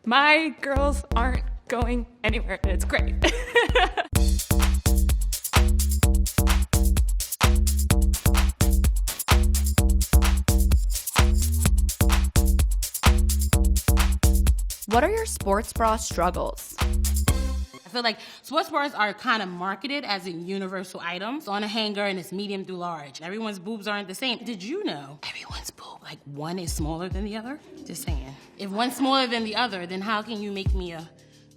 My girls aren't going anywhere, and it's great. What are your sports bra struggles? I feel like sports bras are kind of marketed as a universal item. It's on a hanger and it's medium through large. Everyone's boobs aren't the same. Did you know everyone's boob, like one is smaller than the other? Just saying. If one's smaller than the other, then how can you make me a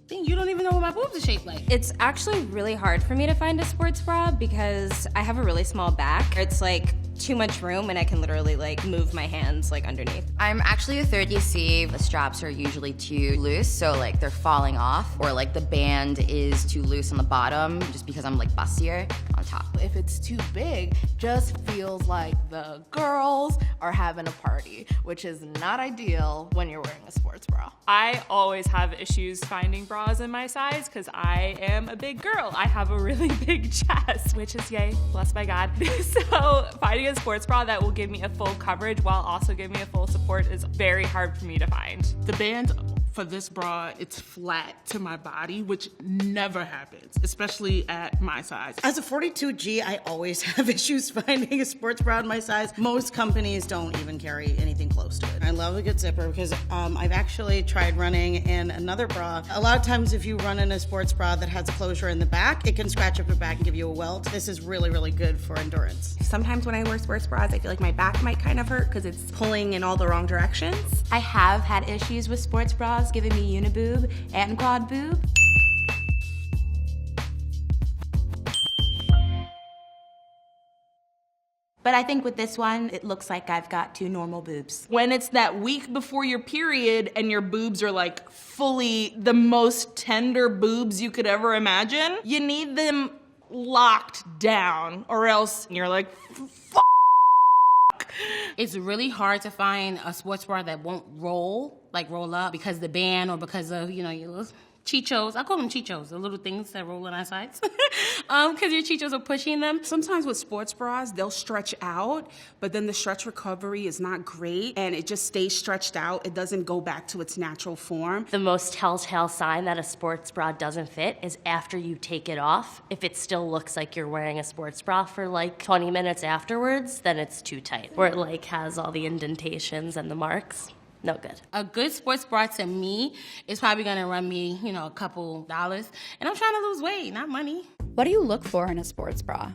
thing? You don't even know what my boobs are shaped like. It's actually really hard for me to find a sports bra because I have a really small back. It's like too much room and I can literally like move my hands like underneath. I'm actually a 30C. The straps are usually too loose, so like they're falling off, or like the band is too loose on the bottom just because I'm like bustier on top. If it's too big, just feels like the girls are having a party, which is not ideal when you're wearing a sports bra. I always have issues finding bras in my size because I am a big girl. I have a really big chest, which is yay, blessed by God. So finding a sports bra that will give me a full coverage while also giving me a full support is very hard for me to find. The band for this bra, it's flat to my body, which never happens, especially at my size. As a 42G, I always have issues finding a sports bra in my size. Most companies don't even carry anything close to it. I love a good zipper because I've actually tried running in another bra. A lot of times if you run in a sports bra that has a closure in the back, it can scratch up your back and give you a welt. This is really, really good for endurance. Sometimes when I wear sports bras, I feel like my back might kind of hurt because it's pulling in all the wrong directions. I have had issues with sports bras giving me uniboob and quad boob. But I think with this one, it looks like I've got two normal boobs. When it's that week before your period and your boobs are like fully the most tender boobs you could ever imagine, you need them locked down or else you're like, It's really hard to find a sports bra that won't roll up because of the band or because of, your little chichos. I call them chichos, the little things that roll on our sides. Because your chichos are pushing them. Sometimes with sports bras, they'll stretch out, but then the stretch recovery is not great and it just stays stretched out. It doesn't go back to its natural form. The most telltale sign that a sports bra doesn't fit is after you take it off. If it still looks like you're wearing a sports bra for like 20 minutes afterwards, then it's too tight. Or it like has all the indentations and the marks. No good. A good sports bra to me is probably gonna run me, a couple dollars. And I'm trying to lose weight, not money. What do you look for in a sports bra?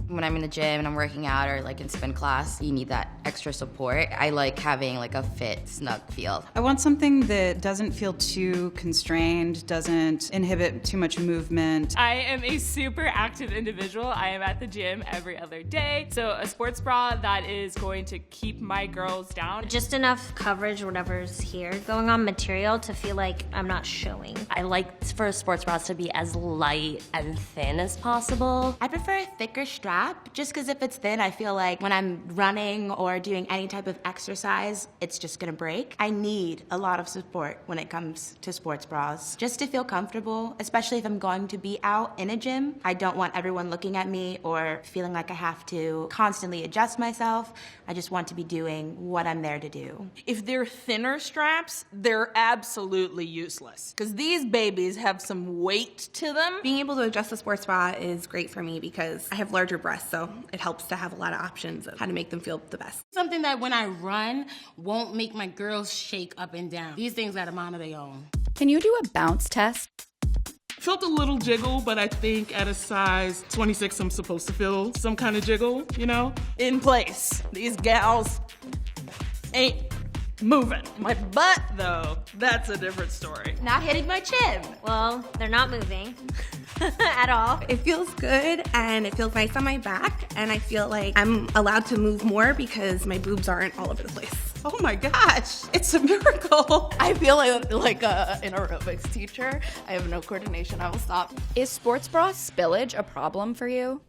When I'm in the gym and I'm working out or like in spin class, you need that extra support. I like having like a fit, snug feel. I want something that doesn't feel too constrained, doesn't inhibit too much movement. I am a super active individual. I am at the gym every other day. So a sports bra that is going to keep my girls down. Just enough coverage, whatever's here, going on material to feel like I'm not showing. I like for sports bras to be as light and thin as possible. I prefer a thicker strap, just because if it's thin, I feel like when I'm running or doing any type of exercise, it's just gonna break. I need a lot of support when it comes to sports bras, just to feel comfortable, especially if I'm going to be out in a gym. I don't want everyone looking at me or feeling like I have to constantly adjust myself. I just want to be doing what I'm there to do. If they're thinner straps, they're absolutely useless because these babies have some weight to them. Being able to adjust the sports bra is great for me because I have larger breasts, so it helps to have a lot of options of how to make them feel the best. Something that when I run won't make my girls shake up and down. These things got a mind of their own. Can you do a bounce test? Felt a little jiggle, but I think at a size 26, I'm supposed to feel some kind of jiggle, In place. These gals ain't moving. My butt, though, that's a different story. Not hitting my chin. Well, they're not moving at all. It feels good and it feels nice on my back, and I feel like I'm allowed to move more because my boobs aren't all over the place. Oh my gosh, it's a miracle. I feel like an aerobics teacher. I have no coordination, I will stop. Is sports bra spillage a problem for you?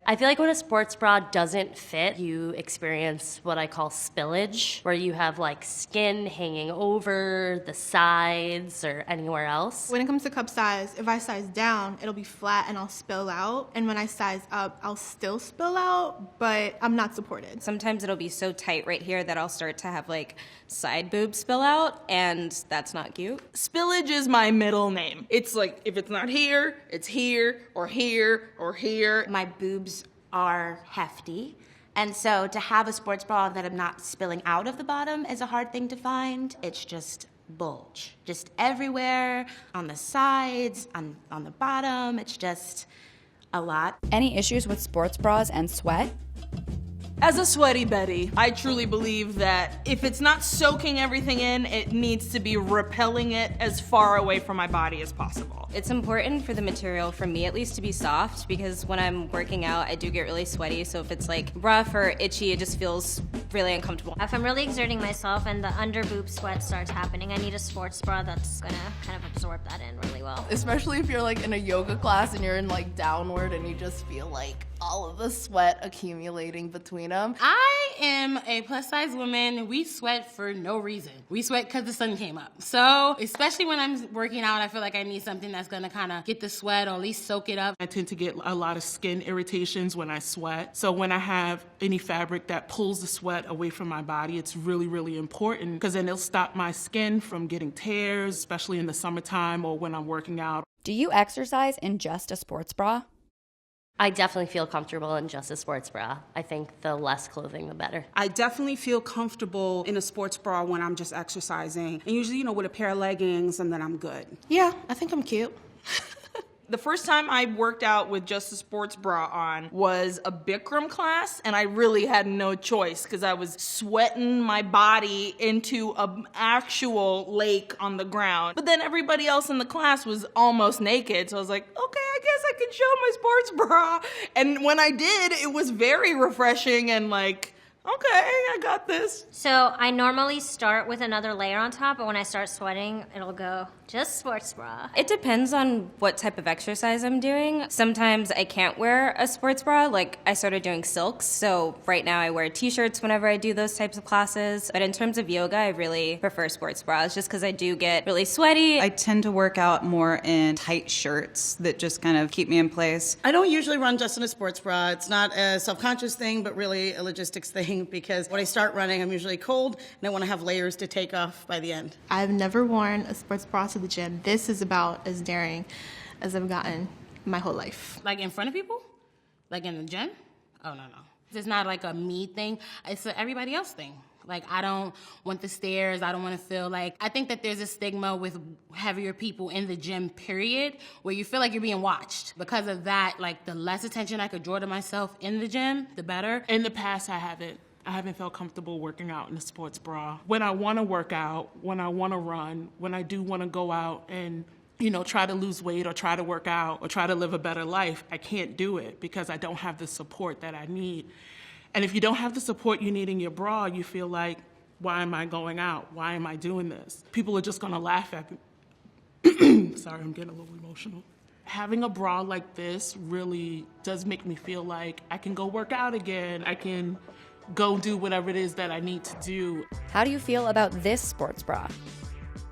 I feel like when a sports bra doesn't fit, you experience what I call spillage, where you have like skin hanging over the sides or anywhere else. When it comes to cup size, if I size down, it'll be flat and I'll spill out. And when I size up, I'll still spill out, but I'm not supported. Sometimes it'll be so tight right here that I'll start to have like side boobs spill out, and that's not cute. Spillage is my middle name. It's like, if it's not here, it's here, or here, or here. My boobs are hefty. And so to have a sports bra that I'm not spilling out of the bottom is a hard thing to find. It's just bulge. Just everywhere, on the sides, on the bottom. It's just a lot. Any issues with sports bras and sweat? As a sweaty Betty, I truly believe that if it's not soaking everything in, it needs to be repelling it as far away from my body as possible. It's important for the material, for me at least, to be soft, because when I'm working out, I do get really sweaty. So if it's like rough or itchy, it just feels really uncomfortable. If I'm really exerting myself and the under boob sweat starts happening, I need a sports bra that's gonna kind of absorb that in really well. Especially if you're like in a yoga class and you're in like downward and you just feel like all of the sweat accumulating between them. I am a plus size woman. We sweat for no reason. We sweat because the sun came up. So especially when I'm working out, I feel like I need something that's gonna kind of get the sweat or at least soak it up. I tend to get a lot of skin irritations when I sweat. So when I have any fabric that pulls the sweat away from my body, it's really, really important, because then it'll stop my skin from getting tears, especially in the summertime or when I'm working out. Do you exercise in just a sports bra? I definitely feel comfortable in just a sports bra. I think the less clothing, the better. I definitely feel comfortable in a sports bra when I'm just exercising. And usually, with a pair of leggings, and then I'm good. Yeah, I think I'm cute. The first time I worked out with just a sports bra on was a Bikram class, and I really had no choice because I was sweating my body into an actual lake on the ground. But then everybody else in the class was almost naked, so I was like, okay, I guess I can show my sports bra. And when I did, it was very refreshing and like, okay, I got this. So I normally start with another layer on top, but when I start sweating, it'll go just sports bra. It depends on what type of exercise I'm doing. Sometimes I can't wear a sports bra. Like, I started doing silks, so right now I wear t-shirts whenever I do those types of classes. But in terms of yoga, I really prefer sports bras just because I do get really sweaty. I tend to work out more in tight shirts that just kind of keep me in place. I don't usually run just in a sports bra. It's not a self-conscious thing, but really a logistics thing, because when I start running, I'm usually cold and I want to have layers to take off by the end. I've never worn a sports bra to the gym. This is about as daring as I've gotten my whole life. Like in front of people? Like in the gym? Oh, no. It's not like a me thing. It's an everybody else thing. Like, I don't want the stares. I don't want to feel like... I think that there's a stigma with heavier people in the gym, period, where you feel like you're being watched. Because of that, like, the less attention I could draw to myself in the gym, the better. In the past, I haven't felt comfortable working out in a sports bra. When I want to work out, when I want to run, when I do want to go out and, try to lose weight or try to work out or try to live a better life, I can't do it because I don't have the support that I need. And if you don't have the support you need in your bra, you feel like, why am I going out? Why am I doing this? People are just gonna laugh at me. Sorry, I'm getting a little emotional. Having a bra like this really does make me feel like I can go work out again. I can go do whatever it is that I need to do. How do you feel about this sports bra?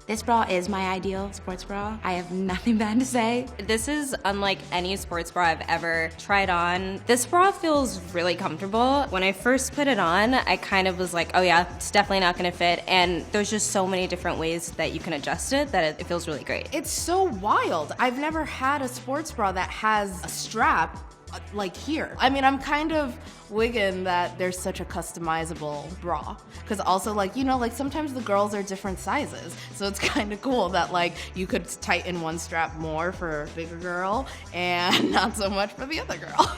This bra is my ideal sports bra. I have nothing bad to say. This is unlike any sports bra I've ever tried on. This bra feels really comfortable. When I first put it on, I kind of was like, oh yeah, it's definitely not gonna fit. And there's just so many different ways that you can adjust it that it feels really great. It's so wild. I've never had a sports bra that has a strap like here. I mean, I'm kind of wiggin' that there's such a customizable bra, because also like sometimes the girls are different sizes, so it's kind of cool that like you could tighten one strap more for a bigger girl and not so much for the other girl.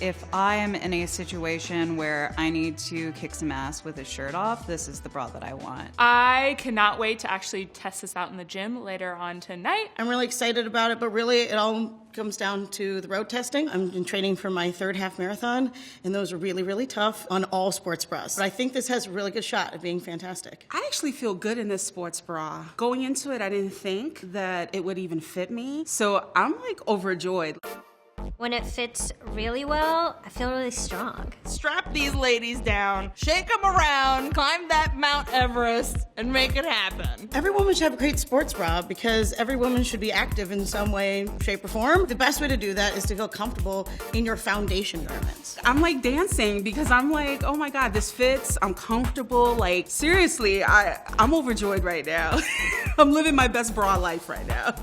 If I am in a situation where I need to kick some ass with a shirt off, this is the bra that I want. I cannot wait to actually test this out in the gym later on tonight. I'm really excited about it, but really it all comes down to the road testing. I'm in training for my third half marathon, and those are really, really tough on all sports bras. But I think this has a really good shot at being fantastic. I actually feel good in this sports bra. Going into it, I didn't think that it would even fit me, so I'm like overjoyed. When it fits really well, I feel really strong. Strap these ladies down, shake them around, climb that Mount Everest, and make it happen. Every woman should have a great sports bra because every woman should be active in some way, shape, or form. The best way to do that is to feel comfortable in your foundation garments. I'm like dancing because I'm like, oh my God, this fits, I'm comfortable. Like seriously, I'm overjoyed right now. I'm living my best bra life right now.